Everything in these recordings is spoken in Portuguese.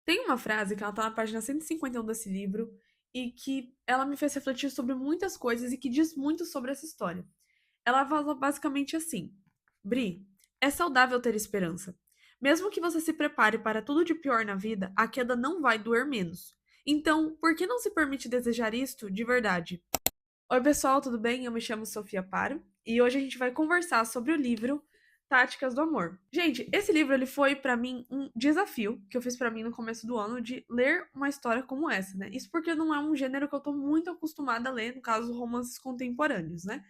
Tem uma frase que ela tá na página 151 desse livro e que ela me fez refletir sobre muitas coisas e que diz muito sobre essa história. Ela fala basicamente assim: Bri, é saudável ter esperança. Mesmo que você se prepare para tudo de pior na vida, a queda não vai doer menos. Então, por que não se permite desejar isto de verdade? Oi, pessoal, tudo bem? Eu me chamo Sofia Paro e hoje a gente vai conversar sobre o livro Táticas do Amor. Gente, esse livro ele foi pra mim um desafio que eu fiz pra mim no começo do ano de ler uma história como essa, né? Isso porque não é um gênero que eu tô muito acostumada a ler, no caso, romances contemporâneos, né?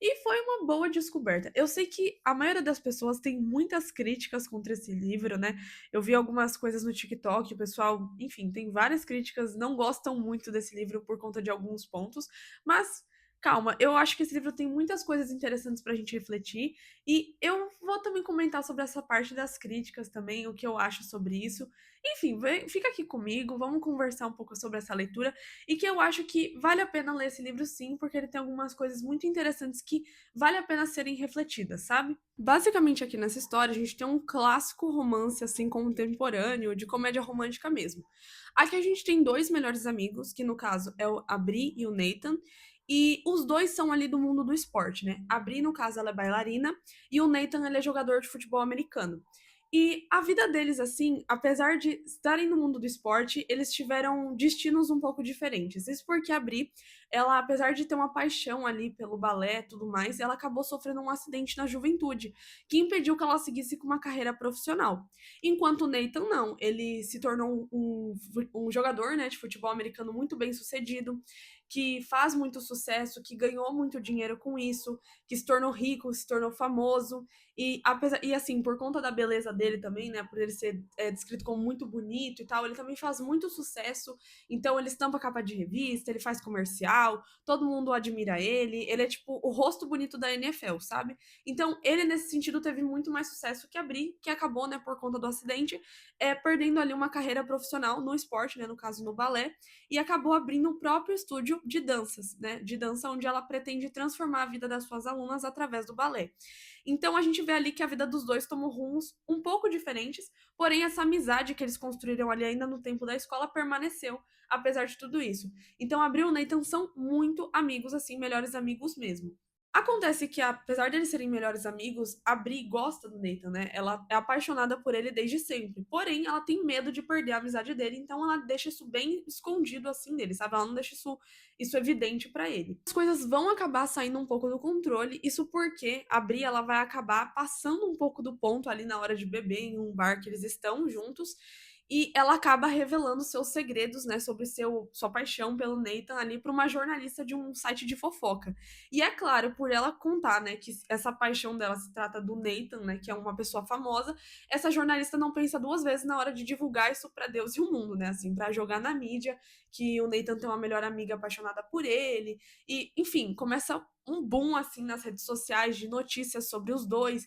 E foi uma boa descoberta. Eu sei que a maioria das pessoas tem muitas críticas contra esse livro, né? Eu vi algumas coisas no TikTok, o pessoal, enfim, tem várias críticas, não gostam muito desse livro por conta de alguns pontos, mas calma, eu acho que esse livro tem muitas coisas interessantes pra gente refletir, e eu vou também comentar sobre essa parte das críticas também, o que eu acho sobre isso. Enfim, fica aqui comigo, vamos conversar um pouco sobre essa leitura, e que eu acho que vale a pena ler esse livro sim, porque ele tem algumas coisas muito interessantes que vale a pena serem refletidas, sabe? Basicamente aqui nessa história a gente tem um clássico romance assim contemporâneo, de comédia romântica mesmo. Aqui a gente tem dois melhores amigos, que no caso é a Bri e o Nathan, e os dois são ali do mundo do esporte, né? A Bri, no caso, ela é bailarina e o Nathan, ele é jogador de futebol americano. E a vida deles, assim, apesar de estarem no mundo do esporte, eles tiveram destinos um pouco diferentes. Isso porque a Bri, ela, apesar de ter uma paixão ali pelo balé e tudo mais, ela acabou sofrendo um acidente na juventude, que impediu que ela seguisse com uma carreira profissional. Enquanto o Nathan, não. Ele se tornou um jogador, né, de futebol americano muito bem sucedido, que faz muito sucesso, que ganhou muito dinheiro com isso, que se tornou rico, se tornou famoso. E assim, por conta da beleza dele também, né? Por ele ser descrito como muito bonito e tal, ele também faz muito sucesso. Então ele estampa capa de revista, ele faz comercial, todo mundo admira ele. Ele é tipo o rosto bonito da NFL, sabe? Então ele, nesse sentido, teve muito mais sucesso que a Bri, que acabou, né, por conta do acidente, perdendo ali uma carreira profissional no esporte, né? No caso, no balé, e acabou abrindo o próprio estúdio de danças, né? De dança, onde ela pretende transformar a vida das suas alunas através do balé. Então a gente vê ali que a vida dos dois tomou rumos um pouco diferentes, porém essa amizade que eles construíram ali ainda no tempo da escola permaneceu, apesar de tudo isso. Então Abril e o Nathan são muito amigos, assim, melhores amigos mesmo. Acontece que, apesar deles serem melhores amigos, a Bri gosta do Nathan, né? Ela é apaixonada por ele desde sempre. Porém, ela tem medo de perder a amizade dele, então ela deixa isso bem escondido assim dele, sabe? Ela não deixa isso evidente pra ele. As coisas vão acabar saindo um pouco do controle, isso porque a Bri ela vai acabar passando um pouco do ponto ali na hora de beber em um bar que eles estão juntos. E ela acaba revelando seus segredos, né, sobre sua paixão pelo Nathan ali para uma jornalista de um site de fofoca. E é claro, por ela contar, né, que essa paixão dela se trata do Nathan, né, que é uma pessoa famosa, essa jornalista não pensa duas vezes na hora de divulgar isso para Deus e o mundo, né, assim, para jogar na mídia que o Nathan tem uma melhor amiga apaixonada por ele. E, enfim, começa um boom assim nas redes sociais de notícias sobre os dois,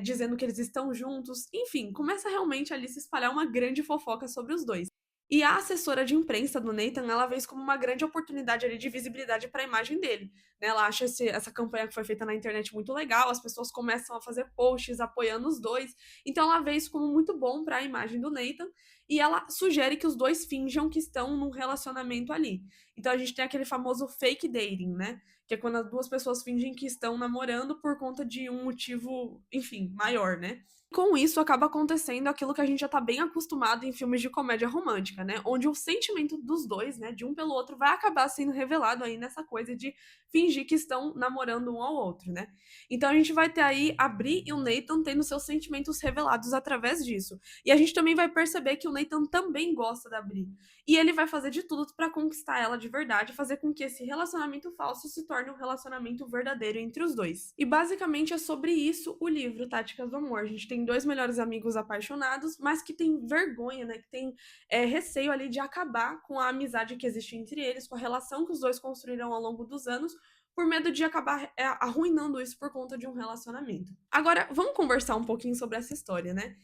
dizendo que eles estão juntos. Enfim, começa realmente ali se espalhar uma grande fofoca sobre os dois. E a assessora de imprensa do Nathan, ela vê isso como uma grande oportunidade ali de visibilidade para a imagem dele, né? Ela acha essa campanha que foi feita na internet muito legal, as pessoas começam a fazer posts apoiando os dois, então ela vê isso como muito bom para a imagem do Nathan, e ela sugere que os dois finjam que estão num relacionamento ali. Então a gente tem aquele famoso fake dating, né? Que é quando as duas pessoas fingem que estão namorando por conta de um motivo, enfim, maior, né? Com isso, acaba acontecendo aquilo que a gente já tá bem acostumado em filmes de comédia romântica, né? Onde o sentimento dos dois, né, de um pelo outro, vai acabar sendo revelado aí nessa coisa de fingir que estão namorando um ao outro, né? Então a gente vai ter aí a Bri e o Nathan tendo seus sentimentos revelados através disso. E a gente também vai perceber que o Nathan também gosta da Bri. E ele vai fazer de tudo para conquistar ela de verdade, fazer com que esse relacionamento falso se torne um relacionamento verdadeiro entre os dois. E basicamente é sobre isso o livro Táticas do Amor. A gente tem dois melhores amigos apaixonados, mas que tem vergonha, né? Que tem receio ali de acabar com a amizade que existe entre eles, com a relação que os dois construíram ao longo dos anos, por medo de acabar arruinando isso por conta de um relacionamento. Agora, vamos conversar um pouquinho sobre essa história, né?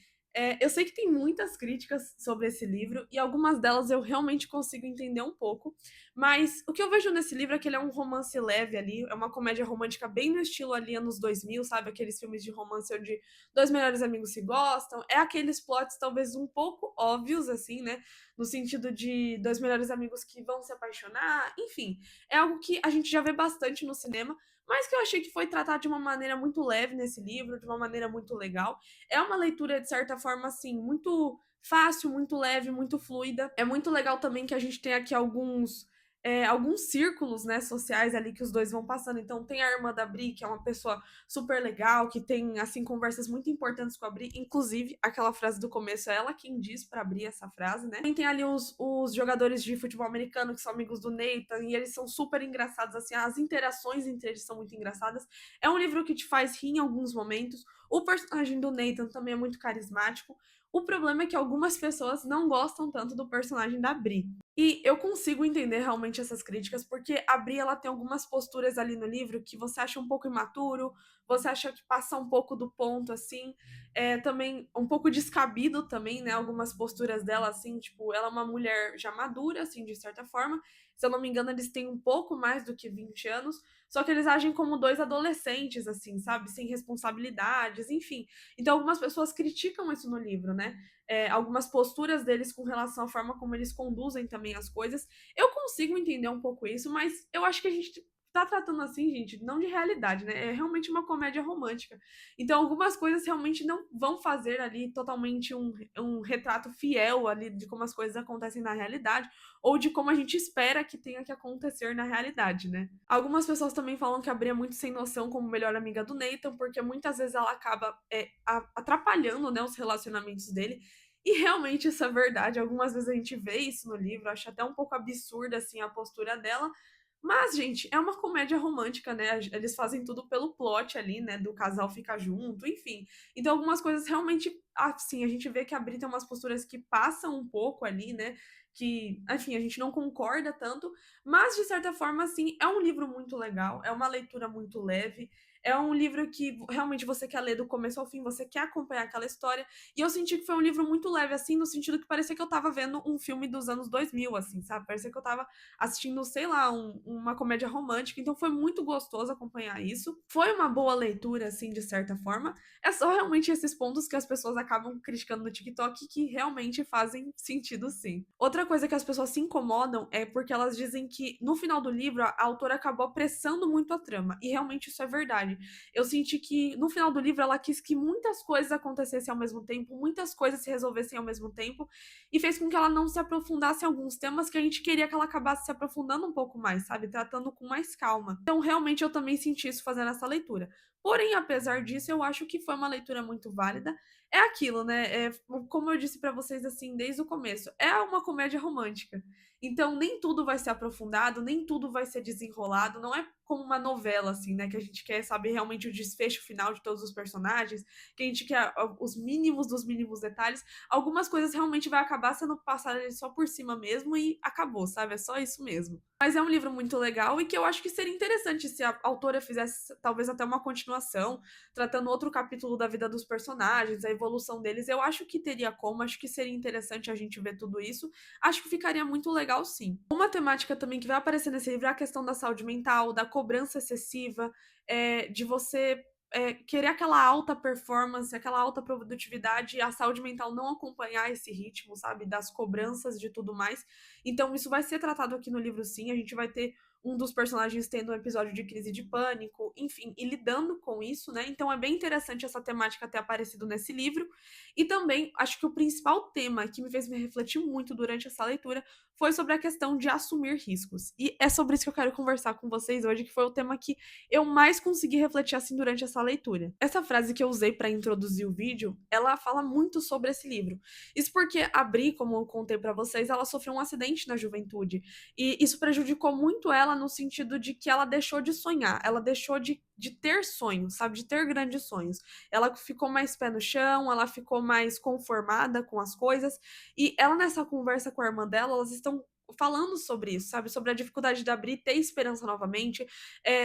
Eu sei que tem muitas críticas sobre esse livro e algumas delas eu realmente consigo entender um pouco, mas o que eu vejo nesse livro é que ele é um romance leve ali, é uma comédia romântica bem no estilo ali anos 2000, sabe? Aqueles filmes de romance onde dois melhores amigos se gostam, é aqueles plots talvez um pouco óbvios, assim, né? No sentido de dois melhores amigos que vão se apaixonar, enfim, é algo que a gente já vê bastante no cinema, mas que eu achei que foi tratado de uma maneira muito leve nesse livro, de uma maneira muito legal. É uma leitura, de certa forma, assim, muito fácil, muito leve, muito fluida. É muito legal também que a gente tem aqui alguns círculos, né, sociais ali que os dois vão passando. Então tem a irmã da Bri, que é uma pessoa super legal, que tem, assim, conversas muito importantes com a Bri. Inclusive, aquela frase do começo é ela quem diz pra Bri essa frase, né? Também tem ali os jogadores de futebol americano, que são amigos do Nathan, e eles são super engraçados, assim, as interações entre eles são muito engraçadas. É um livro que te faz rir em alguns momentos. O personagem do Nathan também é muito carismático. O problema é que algumas pessoas não gostam tanto do personagem da Bri. E eu consigo entender realmente essas críticas, porque a Bri ela tem algumas posturas ali no livro que você acha um pouco imaturo, você acha que passa um pouco do ponto, assim. Também um pouco descabido também, né? Algumas posturas dela, assim, tipo, ela é uma mulher já madura, assim, de certa forma. Se eu não me engano, eles têm um pouco mais do que 20 anos, só que eles agem como dois adolescentes, assim, sabe? Sem responsabilidades, enfim. Então, algumas pessoas criticam isso no livro, né? Algumas posturas deles com relação à forma como eles conduzem também as coisas. Eu consigo entender um pouco isso, mas eu acho que a gente tá tratando assim, gente, não de realidade, né? É realmente uma comédia romântica. Então, algumas coisas realmente não vão fazer ali totalmente um retrato fiel ali de como as coisas acontecem na realidade, ou de como a gente espera que tenha que acontecer na realidade, né? Algumas pessoas também falam que a Bri é muito sem noção como melhor amiga do Nathan, porque muitas vezes ela acaba atrapalhando, né, os relacionamentos dele. E realmente isso é verdade. Algumas vezes a gente vê isso no livro, acho até um pouco absurda assim a postura dela. Mas, gente, é uma comédia romântica, né? Eles fazem tudo pelo plot ali, né? Do casal ficar junto, enfim. Então, algumas coisas realmente, assim, a gente vê que a Bri tem umas posturas que passam um pouco ali, né? Que, enfim, a gente não concorda tanto, mas de certa forma, assim, é um livro muito legal, é uma leitura muito leve. É um livro que realmente você quer ler do começo ao fim, você quer acompanhar aquela história. E eu senti que foi um livro muito leve, assim, no sentido que parecia que eu tava vendo um filme dos anos 2000, assim, sabe? Parecia que eu tava assistindo, sei lá, uma comédia romântica. Então foi muito gostoso acompanhar isso. Foi uma boa leitura, assim, de certa forma. É só realmente esses pontos que as pessoas acabam criticando no TikTok que realmente fazem sentido, sim. Outra coisa que as pessoas se incomodam é porque elas dizem que no final do livro a autora acabou apressando muito a trama. E realmente isso é verdade. Eu senti que no final do livro ela quis que muitas coisas acontecessem ao mesmo tempo, muitas coisas se resolvessem ao mesmo tempo, e fez com que ela não se aprofundasse em alguns temas que a gente queria que ela acabasse se aprofundando um pouco mais, sabe? Tratando com mais calma. Então, realmente, eu também senti isso fazendo essa leitura. Porém, apesar disso, eu acho que foi uma leitura muito válida. É aquilo, né? Como eu disse pra vocês assim desde o começo, é uma comédia romântica. Então, nem tudo vai ser aprofundado, nem tudo vai ser desenrolado. Não é como uma novela, assim, né? Que a gente quer saber realmente o desfecho final de todos os personagens, que a gente quer os mínimos dos mínimos detalhes. Algumas coisas realmente vai acabar sendo passadas só por cima mesmo e acabou, sabe? É só isso mesmo. Mas é um livro muito legal e que eu acho que seria interessante se a autora fizesse talvez até uma continuação, tratando outro capítulo da vida dos personagens, a evolução deles. Eu acho que teria como, acho que seria interessante a gente ver tudo isso. Acho que ficaria muito legal, sim. Uma temática também que vai aparecer nesse livro é a questão da saúde mental, da cobrança excessiva, de você querer aquela alta performance, aquela alta produtividade, e a saúde mental não acompanhar esse ritmo, sabe? Das cobranças de tudo mais. Então, isso vai ser tratado aqui no livro, sim. A gente vai ter um dos personagens tendo um episódio de crise de pânico, enfim, e lidando com isso, né? Então é bem interessante essa temática ter aparecido nesse livro. E também acho que o principal tema que me fez me refletir muito durante essa leitura foi sobre a questão de assumir riscos. E é sobre isso que eu quero conversar com vocês hoje, que foi o tema que eu mais consegui refletir assim durante essa leitura. Essa frase que eu usei para introduzir o vídeo, ela fala muito sobre esse livro. Isso porque a Bri, como eu contei para vocês, ela sofreu um acidente na juventude. E isso prejudicou muito ela no sentido de que ela deixou de sonhar, ela deixou de ter sonhos, sabe? De ter grandes sonhos. Ela ficou mais pé no chão, ela ficou mais conformada com as coisas. E ela, nessa conversa com a irmã dela, elas estão falando sobre isso, sabe? Sobre a dificuldade da Bri ter esperança novamente,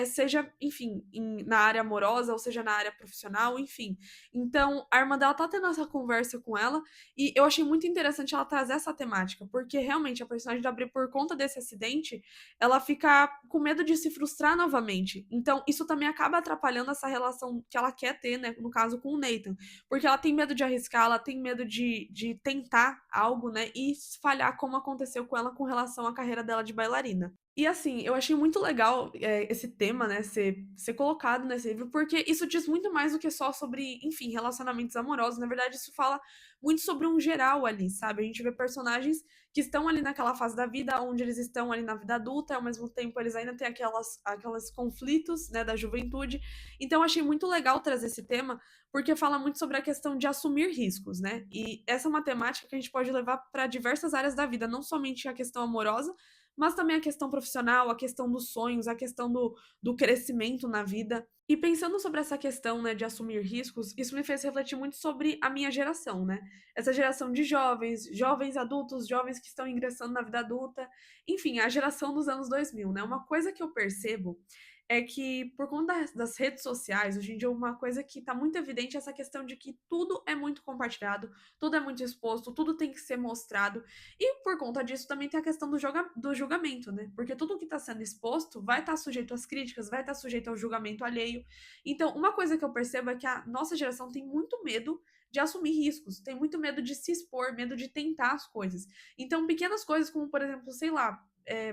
seja, enfim, na área amorosa, ou seja, na área profissional, enfim. Então, a irmã dela tá tendo essa conversa com ela, e eu achei muito interessante ela trazer essa temática, porque realmente a personagem da Bri, por conta desse acidente, ela fica com medo de se frustrar novamente. Então, isso também acaba atrapalhando essa relação que ela quer ter, né? No caso, com o Nathan. Porque ela tem medo de arriscar, ela tem medo de tentar algo, né? E falhar como aconteceu com ela com relação à carreira dela de bailarina. E assim, eu achei muito legal esse tema, né, ser colocado nesse livro, porque isso diz muito mais do que só sobre, enfim, relacionamentos amorosos. Na verdade, isso fala muito sobre um geral ali, sabe? A gente vê personagens que estão ali naquela fase da vida, onde eles estão ali na vida adulta, e ao mesmo tempo eles ainda têm aquelas conflitos, né, da juventude. Então, eu achei muito legal trazer esse tema, porque fala muito sobre a questão de assumir riscos, né? E essa é uma temática que a gente pode levar para diversas áreas da vida, não somente a questão amorosa, mas também a questão profissional, a questão dos sonhos, a questão do crescimento na vida. E pensando sobre essa questão, né, de assumir riscos, isso me fez refletir muito sobre a minha geração, né? Essa geração de jovens, jovens adultos, jovens que estão ingressando na vida adulta, enfim, a geração dos anos 2000, né? Uma coisa que eu percebo é que, por conta das redes sociais, hoje em dia uma coisa que está muito evidente é essa questão de que tudo é muito compartilhado, tudo é muito exposto, tudo tem que ser mostrado. E por conta disso também tem a questão do julgamento, né? Porque tudo que está sendo exposto vai estar sujeito às críticas, vai estar sujeito ao julgamento alheio. Então, uma coisa que eu percebo é que a nossa geração tem muito medo de assumir riscos, tem muito medo de se expor, medo de tentar as coisas. Então, pequenas coisas como, por exemplo, sei lá,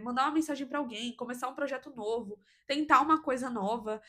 mandar uma mensagem para alguém, começar um projeto novo, tentar uma coisa nova,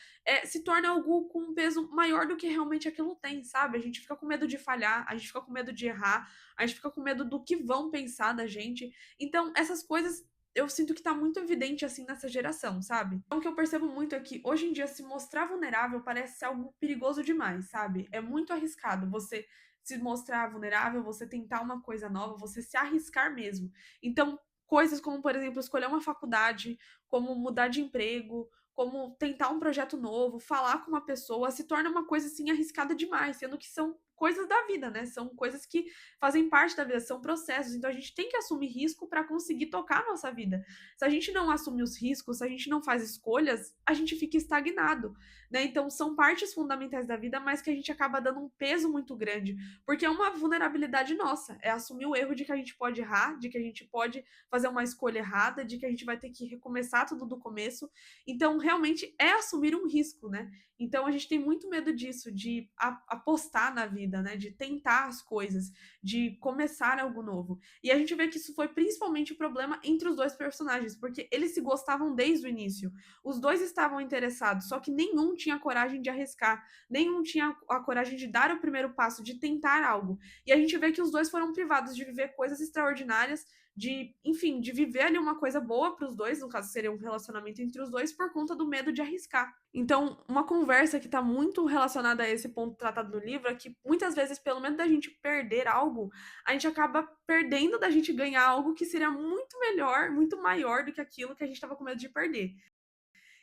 se torna algo com um peso maior do que realmente aquilo tem, sabe? A gente fica com medo de falhar, a gente fica com medo de errar, a gente fica com medo do que vão pensar da gente. Então, essas coisas eu sinto que tá muito evidente assim nessa geração, sabe? Então, o que eu percebo muito é que hoje em dia se mostrar vulnerável parece ser algo perigoso demais, sabe? É muito arriscado você se mostrar vulnerável, você tentar uma coisa nova, você se arriscar mesmo. Então, coisas como, por exemplo, escolher uma faculdade, como mudar de emprego, como tentar um projeto novo, falar com uma pessoa, se torna uma coisa assim arriscada demais, sendo que são coisas da vida, né? São coisas que fazem parte da vida, são processos. Então a gente tem que assumir risco para conseguir tocar a nossa vida. Se a gente não assume os riscos, se a gente não faz escolhas, a gente fica estagnado, né? Então são partes fundamentais da vida, mas que a gente acaba dando um peso muito grande, porque é uma vulnerabilidade nossa, é assumir o erro de que a gente pode errar, de que a gente pode fazer uma escolha errada, de que a gente vai ter que recomeçar tudo do começo. Então realmente é assumir um risco, né? Então a gente tem muito medo disso, de apostar na vida, né? De tentar as coisas, de começar algo novo. E a gente vê que isso foi principalmente o problema entre os dois personagens, porque eles se gostavam desde o início. Os dois estavam interessados, só que nenhum tinha coragem de arriscar, nenhum tinha a coragem de dar o primeiro passo, de tentar algo. E a gente vê que os dois foram privados de viver coisas extraordinárias, de, enfim, de viver ali uma coisa boa para os dois, no caso seria um relacionamento entre os dois, por conta do medo de arriscar. Então, uma conversa que está muito relacionada a esse ponto tratado no livro é que muitas vezes, pelo menos da gente perder algo, a gente acaba perdendo da gente ganhar algo que seria muito melhor, muito maior do que aquilo que a gente estava com medo de perder.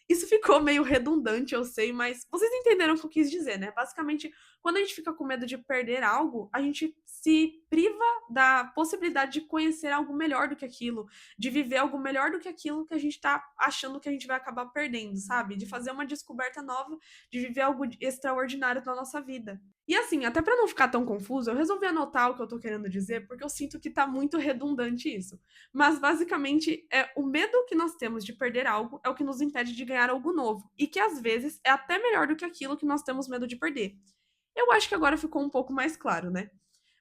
Isso ficou meio redundante, eu sei, mas vocês entenderam o que eu quis dizer, né? Basicamente, quando a gente fica com medo de perder algo, a gente se priva da possibilidade de conhecer algo melhor do que aquilo, de viver algo melhor do que aquilo que a gente tá achando que a gente vai acabar perdendo, sabe? De fazer uma descoberta nova, de viver algo extraordinário na nossa vida. E assim, até para não ficar tão confuso, eu resolvi anotar o que eu tô querendo dizer, porque eu sinto que tá muito redundante isso. Mas basicamente é o medo que nós temos de perder algo é o que nos impede de ganhar algo novo, e que às vezes é até melhor do que aquilo que nós temos medo de perder. Eu acho que agora ficou um pouco mais claro, né?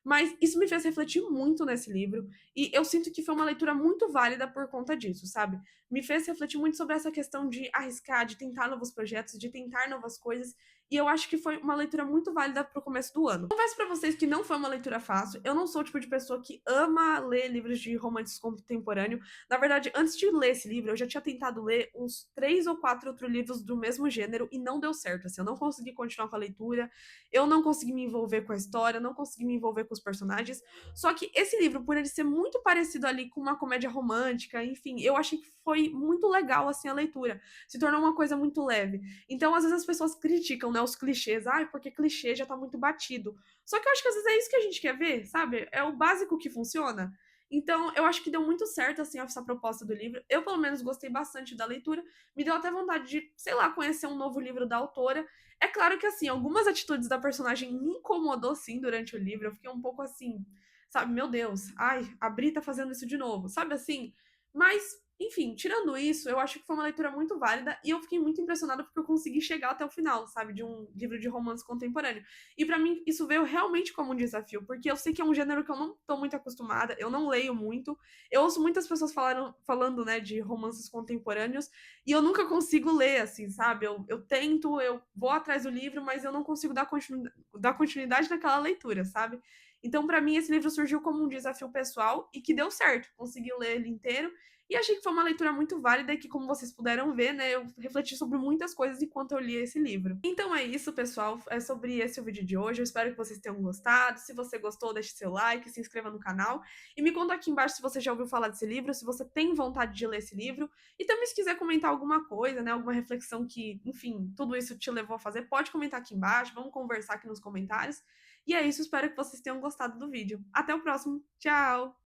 Mas isso me fez refletir muito nesse livro, e eu sinto que foi uma leitura muito válida por conta disso, sabe? Me fez refletir muito sobre essa questão de arriscar, de tentar novos projetos, de tentar novas coisas, e eu acho que foi uma leitura muito válida pro começo do ano. Confesso pra vocês que não foi uma leitura fácil, eu não sou o tipo de pessoa que ama ler livros de romance contemporâneo. Na verdade, antes de ler esse livro, eu já tinha tentado ler uns 3 ou 4 outros livros do mesmo gênero e não deu certo, assim, eu não consegui continuar com a leitura, eu não consegui me envolver com a história, não consegui me envolver com os personagens. Só que esse livro, por ele ser muito parecido ali com uma comédia romântica, enfim, eu achei que foi muito legal assim a leitura. Se tornou uma coisa muito leve. Então, às vezes as pessoas criticam, né, os clichês. Ai, porque clichê já tá muito batido. Só que eu acho que às vezes é isso que a gente quer ver, sabe? É o básico que funciona. Então, eu acho que deu muito certo, assim, essa proposta do livro. Eu, pelo menos, gostei bastante da leitura. Me deu até vontade de, sei lá, conhecer um novo livro da autora. É claro que, assim, algumas atitudes da personagem me incomodou, sim, durante o livro. Eu fiquei um pouco assim, sabe, meu Deus, ai, a Bri tá fazendo isso de novo, sabe assim? Mas, enfim, tirando isso, eu acho que foi uma leitura muito válida e eu fiquei muito impressionada porque eu consegui chegar até o final, sabe, de um livro de romance contemporâneo. E pra mim isso veio realmente como um desafio, porque eu sei que é um gênero que eu não tô muito acostumada, eu não leio muito. Eu ouço muitas pessoas falando, né, de romances contemporâneos e eu nunca consigo ler, assim, sabe? Eu tento, eu vou atrás do livro, mas eu não consigo dar continuidade naquela leitura, sabe? Então, pra mim, esse livro surgiu como um desafio pessoal e que deu certo. Consegui ler ele inteiro e achei que foi uma leitura muito válida e que, como vocês puderam ver, né, eu refleti sobre muitas coisas enquanto eu li esse livro. Então é isso, pessoal. É sobre esse o vídeo de hoje. Eu espero que vocês tenham gostado. Se você gostou, deixe seu like, se inscreva no canal. E me conta aqui embaixo se você já ouviu falar desse livro, se você tem vontade de ler esse livro. E também se quiser comentar alguma coisa, né, alguma reflexão que, enfim, tudo isso te levou a fazer, pode comentar aqui embaixo. Vamos conversar aqui nos comentários. E é isso, espero que vocês tenham gostado do vídeo. Até o próximo. Tchau!